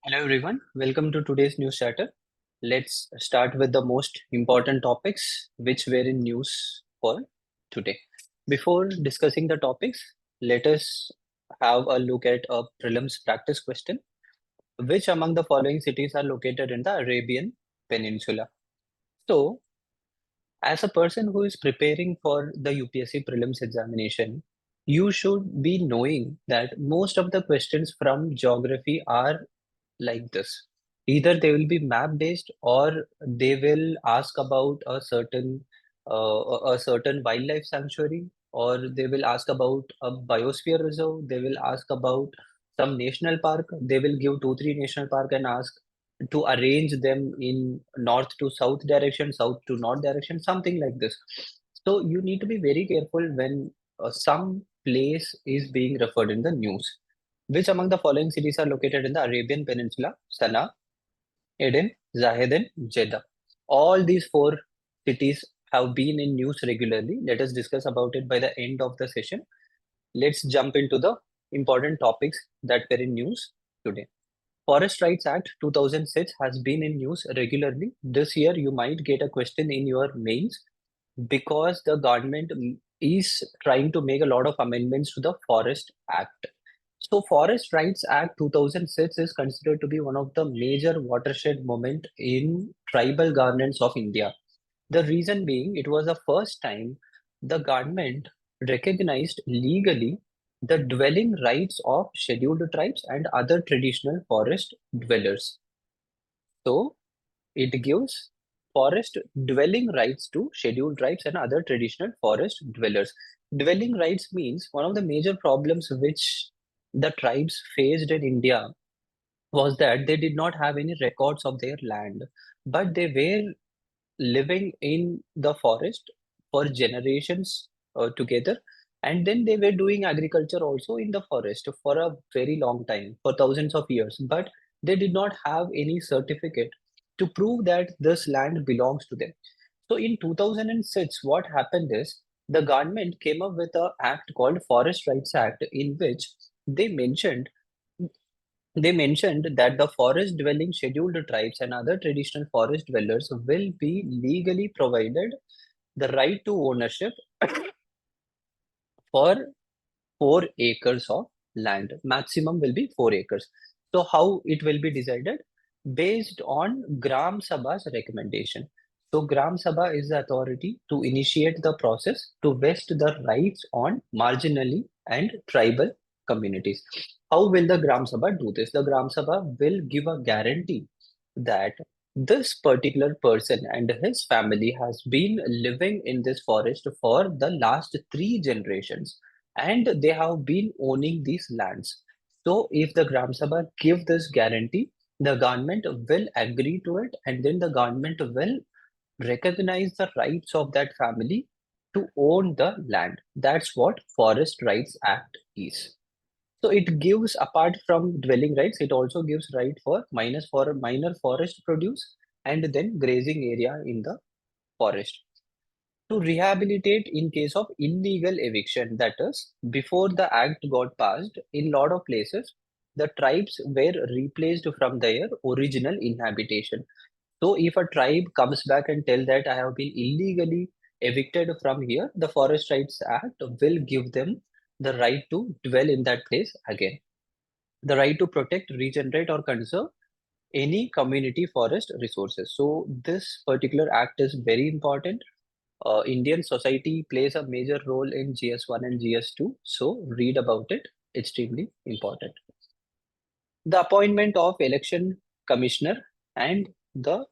Hello everyone, welcome to today's news chatter. Let's start with the most important topics which were in news for today. Before discussing the topics, let us have a look at a prelims practice question. Which among the following cities are located in the Arabian Peninsula? So, as a person who is preparing for the UPSC prelims examination, you should be knowing that most of the questions from geography are like this. Either they will be map based or they will ask about a certain wildlife sanctuary, or they will ask about a biosphere reserve, they will ask about some national park, they will give two, three national park and ask to arrange them in north to south direction, south to north direction, something like this. So you need to be very careful when some place is being referred in the news. Which among the following cities are located in the Arabian Peninsula? Sana'a, Aden, Zahid, and Jeddah. All these four cities have been in news regularly. Let us discuss about it by the end of the session. Let's jump into the important topics that were in news today. Forest Rights Act 2006 has been in news regularly. This year, you might get a question in your mains because the government is trying to make a lot of amendments to the Forest Act. So, Forest Rights Act 2006 is considered to be one of the major watershed moment in tribal governance of India. The reason being, it was the first time the government recognized legally the dwelling rights of scheduled tribes and other traditional forest dwellers. So, it gives forest dwelling rights to scheduled tribes and other traditional forest dwellers. Dwelling rights means one of the major problems which the tribes faced in India was that they did not have any records of their land, but they were living in the forest for generations together. And then they were doing agriculture also in the forest for a very long time, for thousands of years. But they did not have any certificate to prove that this land belongs to them. So in 2006, what happened is the government came up with an act called Forest Rights Act, in which they mentioned they mentioned that the forest dwelling scheduled tribes and other traditional forest dwellers will be legally provided the right to ownership for 4 acres of land. Maximum will be 4 acres. So, how it will be decided? Based on Gram Sabha's recommendation. So, Gram Sabha is the authority to initiate the process to vest the rights on marginally and tribal communities. How will the Gram Sabha do this? The Gram Sabha will give a guarantee that this particular person and his family has been living in this forest for the last 3 generations, and they have been owning these lands. So if the Gram Sabha give this guarantee, the government will agree to it, and then the government will recognize the rights of that family to own the land. That's what Forest Rights Act is. So it gives, apart from dwelling rights, it also gives right for minor forest produce and then grazing area in the forest. To rehabilitate in case of illegal eviction, that is, before the act got passed, in lot of places, the tribes were replaced from their original inhabitation. So if a tribe comes back and tell that I have been illegally evicted from here, the Forest Rights Act will give them the right to dwell in that place again. The right to protect, regenerate, or conserve any community forest resources. So this particular act is very important. Indian society plays a major role in GS1 and GS2, so read about it. Extremely important. The appointment of election commissioner and the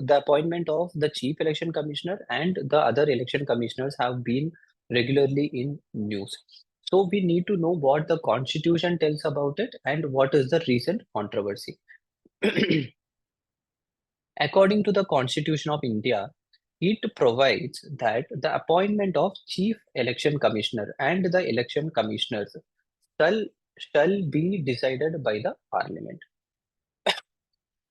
appointment of the chief election commissioner and the other election commissioners have been regularly in news. So we need to know what the constitution tells about it and what is the recent controversy. According to the Constitution of India, it provides that the appointment of chief election commissioner and the election commissioners shall, shall be decided by the parliament.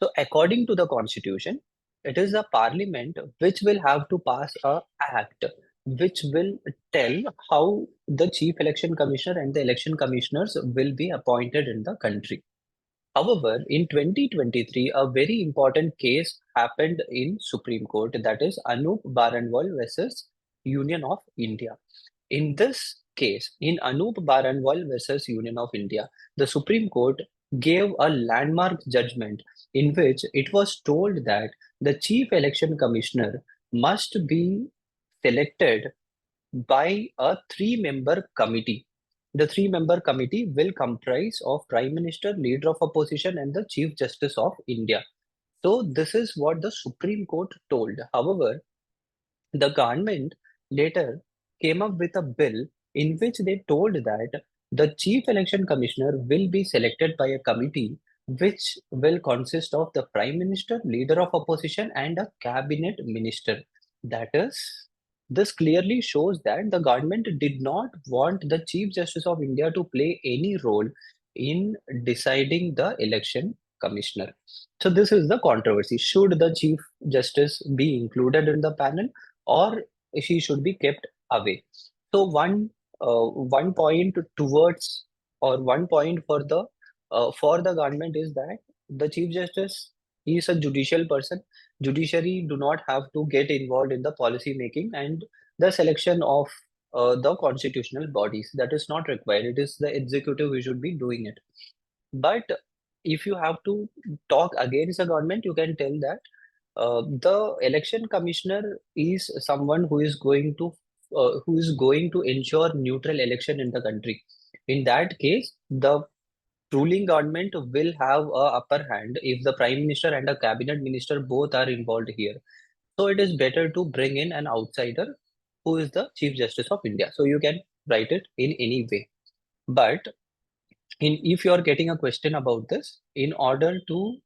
So according to the constitution, it is the parliament which will have to pass a act which will tell how the chief election commissioner and the election commissioners will be appointed in the country. However, in 2023, a very important case happened in Supreme Court, that is Anup Baranwal versus Union of India. In this case, in Anup Baranwal versus Union of India, the Supreme Court gave a landmark judgment in which it was told that the Chief Election Commissioner must be selected by a three-member committee. The three-member committee will comprise of Prime Minister, Leader of Opposition, and the Chief Justice of India. So this is what the Supreme Court told. However, the government later came up with a bill in which they told that the Chief Election Commissioner will be selected by a committee which will consist of the Prime Minister, Leader of Opposition, and a Cabinet Minister. That is, this clearly shows that the government did not want the Chief Justice of India to play any role in deciding the election commissioner. So this is the controversy. Should the Chief Justice be included in the panel, or she should be kept away? So one point towards, or one point for the government is that the Chief Justice is a judicial person. Judiciary do not have to get involved in the policy making and the selection of the constitutional bodies. That is not required. It is the executive who should be doing it. But if you have to talk against the government, you can tell that the election commissioner is someone who is going to ensure neutral election in the country. In that case, the ruling government will have a upper hand if the prime minister and a cabinet minister both are involved here. So it is better to bring in an outsider who is the Chief Justice of India. So you can write it in any way. But if you are getting a question about this, in order to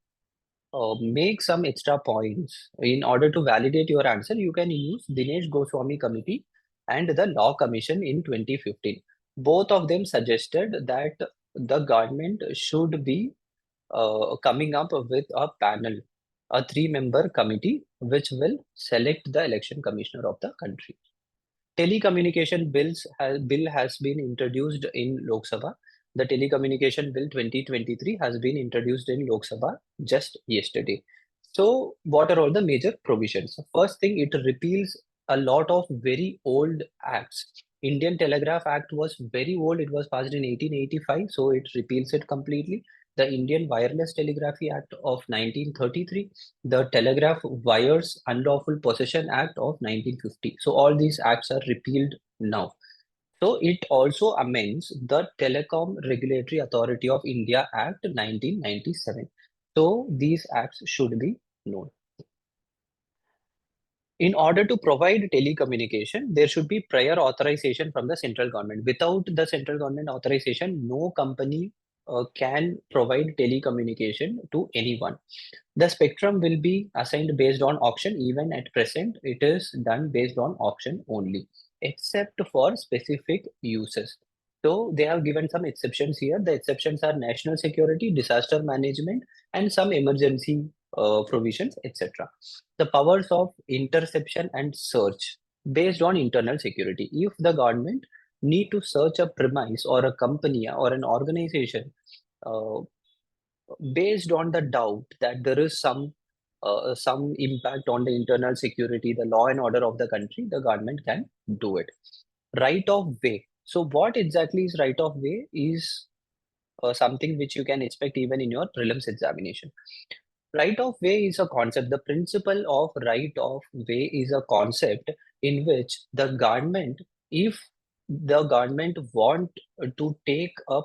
make some extra points, in order to validate your answer, you can use Dinesh Goswami Committee and the Law Commission in 2015. Both of them suggested that the government should be coming up with a panel, a three-member committee, which will select the election commissioner of the country. Bill has been introduced in Lok Sabha. The Telecommunication Bill 2023 has been introduced in Lok Sabha just yesterday. So, what are all the major provisions? First thing, it repeals a lot of very old acts. Indian Telegraph Act was very old. It was passed in 1885, so it repeals it completely. The Indian Wireless Telegraphy Act of 1933, the Telegraph Wires Unlawful Possession Act of 1950. So all these acts are repealed now. So it also amends the Telecom Regulatory Authority of India Act 1997. So these acts should be known. In order to provide telecommunication, there should be prior authorization from the central government. Without the central government authorization, no company can provide telecommunication to anyone. The spectrum will be assigned based on auction. Even at present, it is done based on auction only, except for specific uses. So they have given some exceptions here. The exceptions are national security, disaster management, and some emergency provisions, etc. The powers of interception and search based on internal security. If the government need to search a premise or a company or an organization uh, based on the doubt that there is some impact on the internal security, the law and order of the country, the government can do it. Right of way. So what exactly is right of way is something which you can expect even in your prelims examination. Right of way is a concept. The principle of right of way is a concept in which the government, if the government want to take a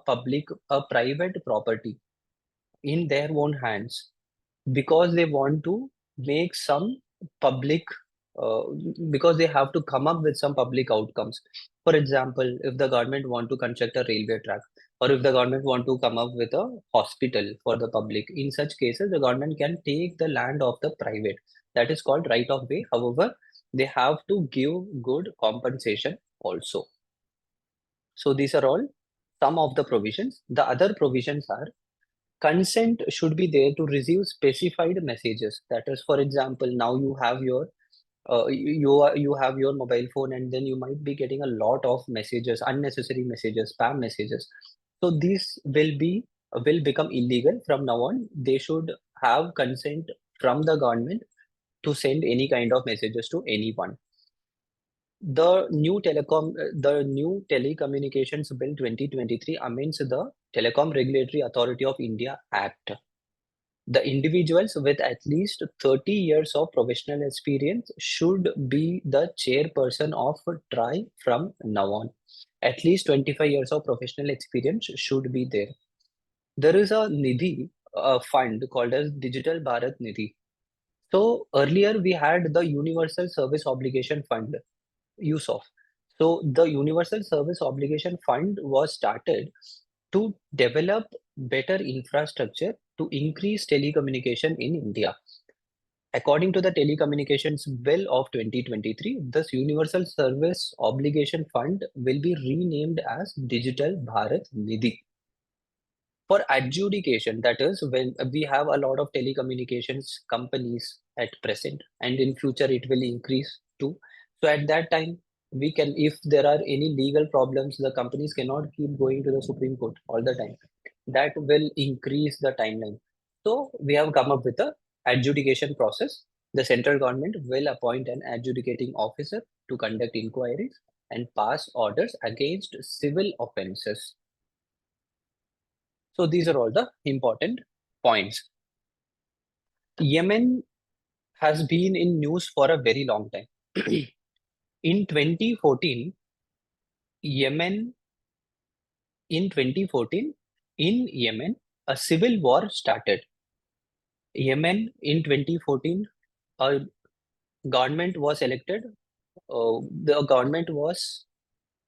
private property in their own hands because they want to make some public, uh, because they have to come up with some public outcomes. For example, if the government want to construct a railway track, or if the government want to come up with a hospital for the public, in such cases, the government can take the land of the private. That is called right of way. However, they have to give good compensation also. So these are all some of the provisions. The other provisions are consent should be there to receive specified messages. That is, for example, now you have your you have your mobile phone, and then you might be getting a lot of messages, unnecessary messages, spam messages. So these will be will become illegal from now on. They should have consent from the government to send any kind of messages to anyone. The new Telecommunications Bill 2023 amends the Telecom Regulatory Authority of India Act. The individuals with at least 30 years of professional experience should be the chairperson of TRI from now on. At least 25 years of professional experience should be there. There is a Nidhi, a fund called as Digital Bharat Nidhi. So earlier we had the Universal Service Obligation Fund, USOF. So the Universal Service Obligation Fund was started to develop better infrastructure to increase telecommunication in India. According to the Telecommunications Bill of 2023, this Universal Service Obligation Fund will be renamed as Digital Bharat Nidhi. For adjudication, that is when we have a lot of telecommunications companies at present, and in future it will increase too. So at that time, we can, if there are any legal problems, the companies cannot keep going to the Supreme Court all the time. That will increase the timeline. So we have come up with a adjudication process. The central government will appoint an adjudicating officer to conduct inquiries and pass orders against civil offences. So these are all the important points. Yemen has been in news for a very long time. In 2014, Yemen, in 2014, in Yemen, a civil war started. Yemen in 2014, a government was elected. The government was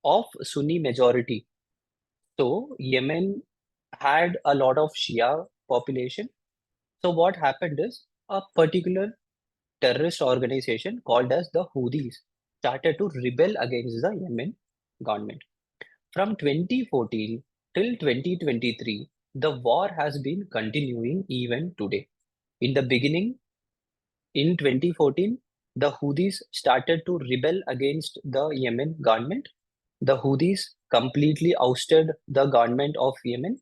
of Sunni majority. So Yemen had a lot of Shia population. So what happened is a particular terrorist organization called as the Houthis started to rebel against the Yemen government. From 2014 till 2023, the war has been continuing even today. In the beginning, in 2014, the Houthis started to rebel against the Yemen government. The Houthis completely ousted the government of Yemen,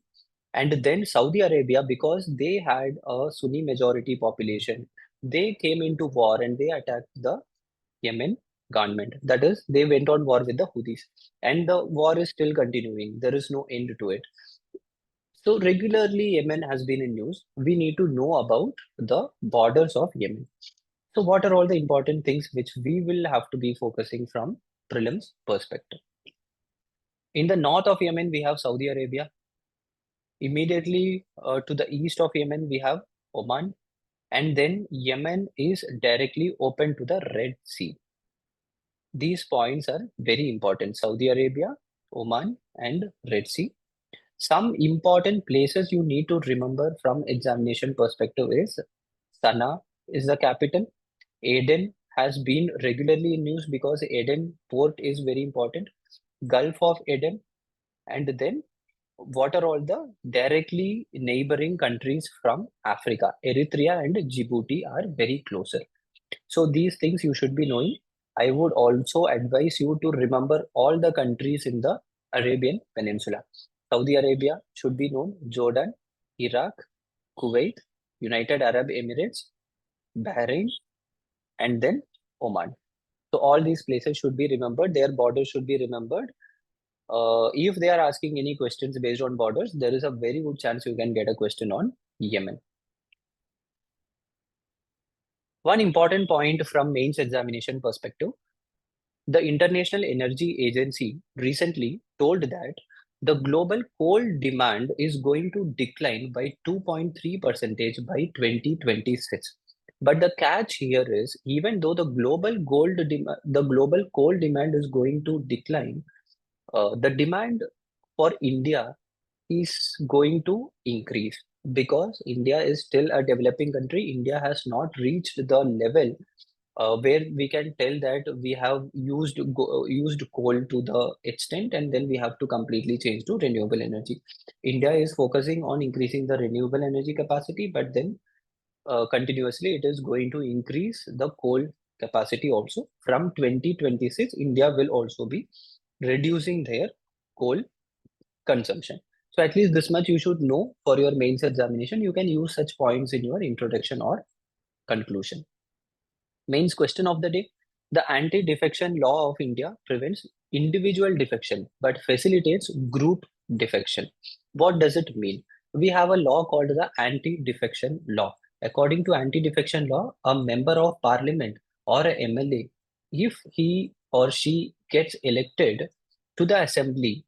and then Saudi Arabia, because they had a Sunni majority population, they came into war and they attacked the Yemen government. That is, they went on war with the Houthis. And the war is still continuing. There is no end to it. So regularly Yemen has been in news. We need to know about the borders of Yemen. So what are all the important things which we will have to be focusing from prelims perspective? In the north of Yemen, we have Saudi Arabia. Immediately to the east of Yemen, we have Oman. And then Yemen is directly open to the Red Sea. These points are very important. Saudi Arabia, Oman, and Red Sea. Some important places you need to remember from examination perspective is Sana'a is the capital. Aden has been regularly in news because Aden port is very important. Gulf of Aden, and then what are all the directly neighboring countries from Africa? Eritrea and Djibouti are very closer. So these things you should be knowing. I would also advise you to remember all the countries in the Arabian Peninsula. Saudi Arabia should be known, Jordan, Iraq, Kuwait, United Arab Emirates, Bahrain, and then Oman. So all these places should be remembered. Their borders should be remembered. If they are asking any questions based on borders, there is a very good chance you can get a question on Yemen. One important point from mains examination perspective, the International Energy Agency recently told that the global coal demand is going to decline by 2.3% by 2026. But the catch here is, even though the global coal demand is going to decline, the demand for India is going to increase because India is still a developing country. India has not reached the level where we can tell that we have used coal to the extent, and then we have to completely change to renewable energy. India is focusing on increasing the renewable energy capacity, but then continuously it is going to increase the coal capacity also. From 2026, India will also be reducing their coal consumption. So at least this much you should know for your mains examination. You can use such points in your introduction or conclusion. Mains question of the day. The anti-defection law of India prevents individual defection but facilitates group defection. What does it mean? We have a law called the anti-defection law. According to anti-defection law, a member of parliament or a MLA, if he or she gets elected to the assembly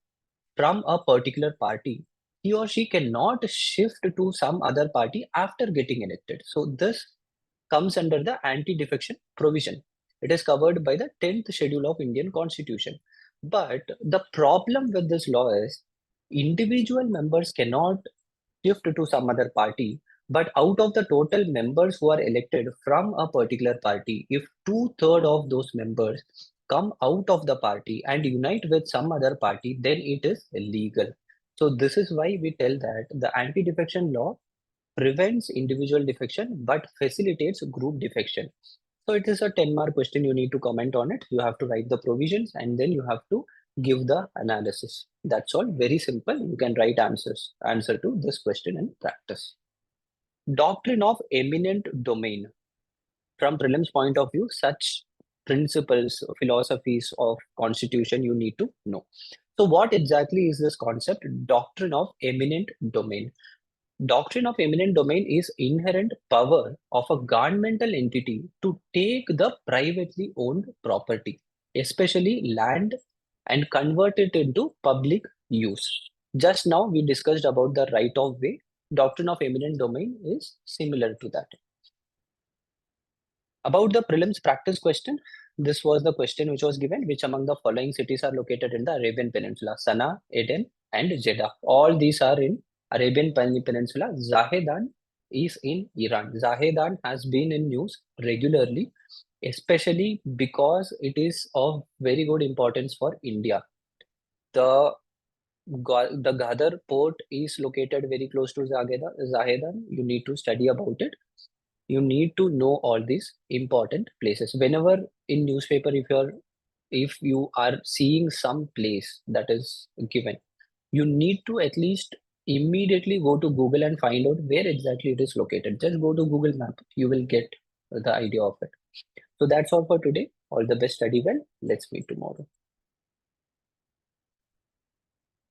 from a particular party, he or she cannot shift to some other party after getting elected. So this comes under the anti-defection provision. It is covered by the 10th schedule of Indian Constitution. But the problem with this law is individual members cannot shift to some other party. But out of the total members who are elected from a particular party, if two-thirds of those members come out of the party and unite with some other party, then it is illegal. So this is why we tell that the anti-defection law prevents individual defection but facilitates group defection. So it is a 10-mark question. You need to comment on it. You have to write the provisions and then you have to give the analysis. That's all. Very simple. You can write answer to this question in practice. Doctrine of eminent domain. From prelims point of view, such principles, philosophies of constitution you need to know. So what exactly is this concept? Doctrine of eminent domain. Doctrine of eminent domain is inherent power of a governmental entity to take the privately owned property, especially land, and convert it into public use. Just now we discussed about the right of way. Doctrine of eminent domain is similar to that. About the prelims practice question, this was the question which was given: which among the following cities are located in the Arabian Peninsula? Sana'a, Aden, and Jeddah. All these are in Arabian Peninsula. Zahedan is in Iran. Zahedan has been in news regularly, especially because it is of very good importance for India. The the Ghadar port is located very close to Zahedan. You need to study about it. You need to know all these important places. Whenever in newspaper, if you are seeing some place that is given, you need to at least immediately go to Google and find out where exactly it is located. Just go to Google Map. You will get the idea of it. So that's all for today. All the best. Study well. Let's meet tomorrow.